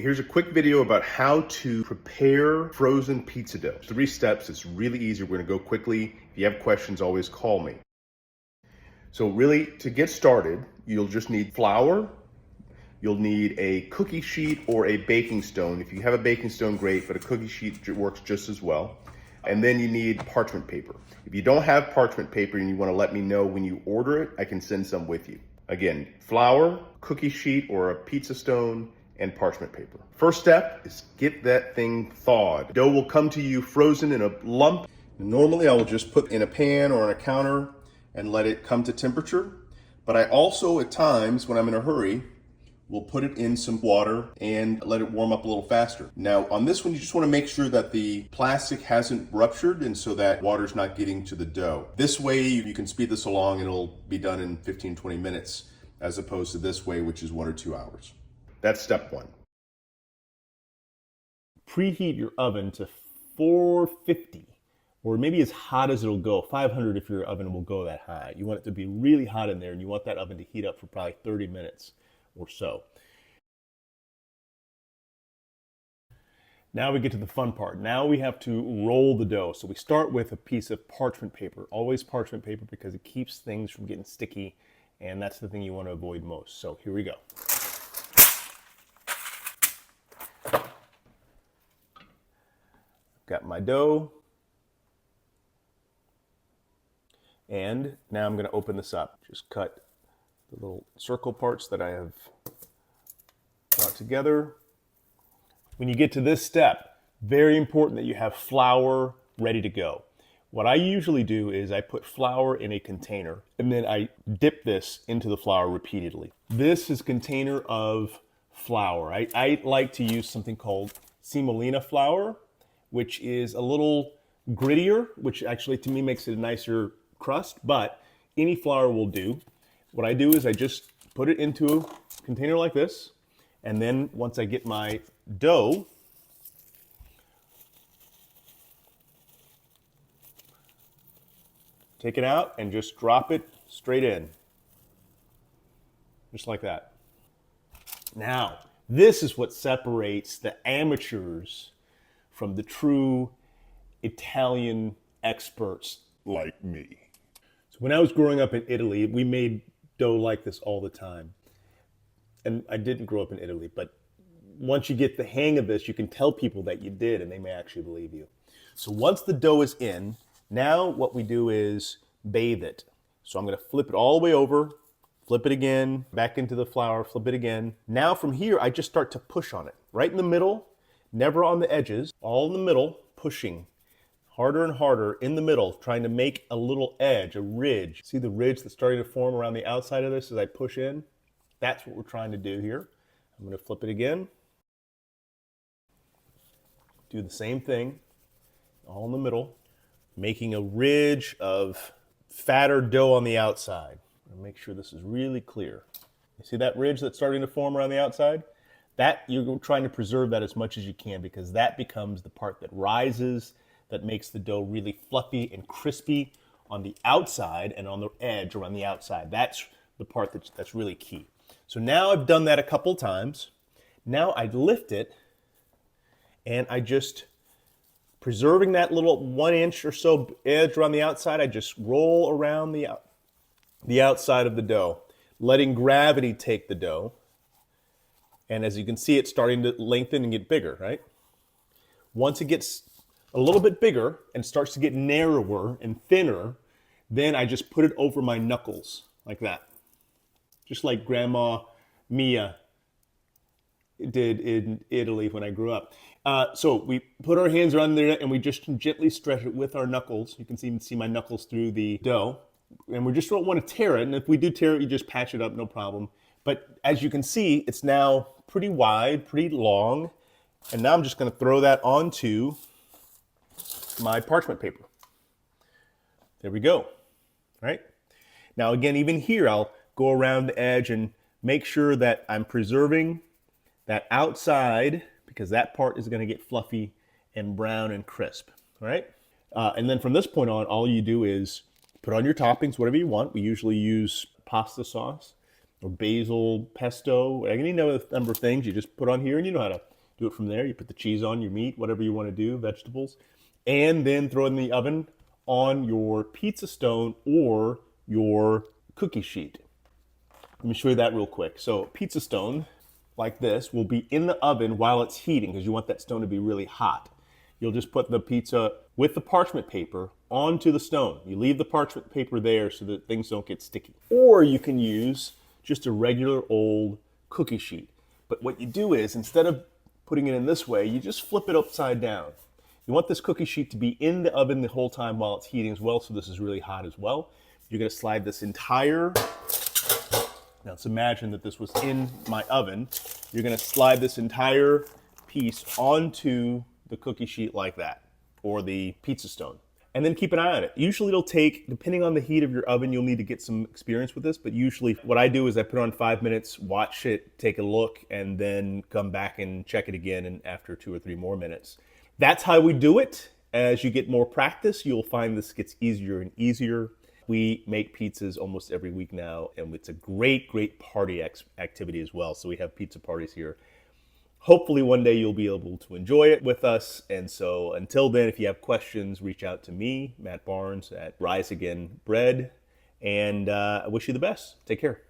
Here's a quick video about how to prepare frozen pizza dough. 3 steps, it's really easy. We're gonna go quickly. If you have questions, always call me. So really, to get started, you'll just need flour. You'll need a cookie sheet or a baking stone. If you have a baking stone, great, but a cookie sheet works just as well. And then you need parchment paper. If you don't have parchment paper and you wanna let me know when you order it, I can send some with you. Again, flour, cookie sheet or a pizza stone, and parchment paper. First step is get that thing thawed. Dough will come to you frozen in a lump. Normally I will just put in a pan or on a counter and let it come to temperature. But I also at times, when I'm in a hurry, will put it in some water and let it warm up a little faster. Now on this one, you just wanna make sure that the plastic hasn't ruptured and so that water's not getting to the dough. This way you can speed this along and it'll be done in 15, 20 minutes as opposed to this way, which is 1 or 2 hours. That's step 1. Preheat your oven to 450, or maybe as hot as it'll go. 500 if your oven will go that high. You want it to be really hot in there, and you want that oven to heat up for probably 30 minutes or so. Now we get to the fun part. Now we have to roll the dough. So we start with a piece of parchment paper. Always parchment paper because it keeps things from getting sticky, and that's the thing you want to avoid most. So here we go. Got my dough, and now I'm going to open this up. Just cut the little circle parts that I have brought together. When you get to this step, very important that you have flour ready to go. What I usually do is I put flour in a container and then I dip this into the flour repeatedly. This is a container of flour. I like to use something called semolina flour, which is a little grittier, which actually to me makes it a nicer crust, but any flour will do. What I do is I just put it into a container like this, and then once I get my dough, take it out and just drop it straight in, just like that. Now, this is what separates the amateurs from the true Italian experts like me. So when I was growing up in Italy, we made dough like this all the time. And I didn't grow up in Italy, but once you get the hang of this, you can tell people that you did and they may actually believe you. So once the dough is in, now what we do is bathe it. So I'm gonna flip it all the way over, flip it again, back into the flour, flip it again. Now from here, I just start to push on it, right in the middle, never on the edges, all in the middle, pushing harder and harder in the middle, trying to make a little edge, a ridge. See the ridge that's starting to form around the outside of this as I push in? That's what we're trying to do here. I'm going to flip it again. Do the same thing, all in the middle, making a ridge of fatter dough on the outside. Make sure this is really clear. You see that ridge that's starting to form around the outside? That you're trying to preserve that as much as you can because that becomes the part that rises, that makes the dough really fluffy and crispy on the outside and on the edge around the outside. That's the part that's really key. So now I've done that a couple times. Now I lift it and I just, preserving that little 1 inch or so edge around the outside, I just roll around the outside of the dough, letting gravity take the dough. And as you can see, it's starting to lengthen and get bigger, right? Once it gets a little bit bigger and starts to get narrower and thinner, then I just put it over my knuckles like that. Just like Grandma Mia did in Italy when I grew up. So we put our hands around there and we just gently stretch it with our knuckles. You can see my knuckles through the dough. And we just don't want to tear it. And if we do tear it, you just patch it up, no problem. But as you can see, it's now pretty wide, pretty long. And now I'm just going to throw that onto my parchment paper. There we go. Right? Now again, even here, I'll go around the edge and make sure that I'm preserving that outside because that part is going to get fluffy and brown and crisp. All right? And then from this point on, all you do is put on your toppings, whatever you want. We usually use pasta sauce or basil, pesto, any number of things you just put on here, and you know how to Do it from there. You put the cheese on, your meat, whatever you want to do, vegetables, and then throw it in the oven on your pizza stone or your cookie sheet. Let me show you that real quick. So pizza stone like this will be in the oven while it's heating because you want that stone to be really hot. You'll just put the pizza with the parchment paper onto the stone. You leave the parchment paper there so that things don't get sticky. Or you can use just a regular old cookie sheet. But what you do is, instead of putting it in this way, you just flip it upside down. You want this cookie sheet to be in the oven the whole time while it's heating as well, so this is really hot as well. You're gonna slide this entire, now let's imagine that this was in my oven. You're gonna slide this entire piece onto the cookie sheet like that, or the pizza stone. And then keep an eye on it. Usually it'll take, depending on the heat of your oven, you'll need to get some experience with this, but usually what I do is I put it on 5 minutes, watch it, take a look, and then come back and check it again and after 2 or 3 more minutes. That's how we do it. As you get more practice, you'll find this gets easier and easier. We make pizzas almost every week now, and it's a great, great party activity as well. So we have pizza parties here. Hopefully one day you'll be able to enjoy it with us. And so until then, if you have questions, reach out to me, Matt Barnes at Rise Again Bread. And I wish you the best. Take care.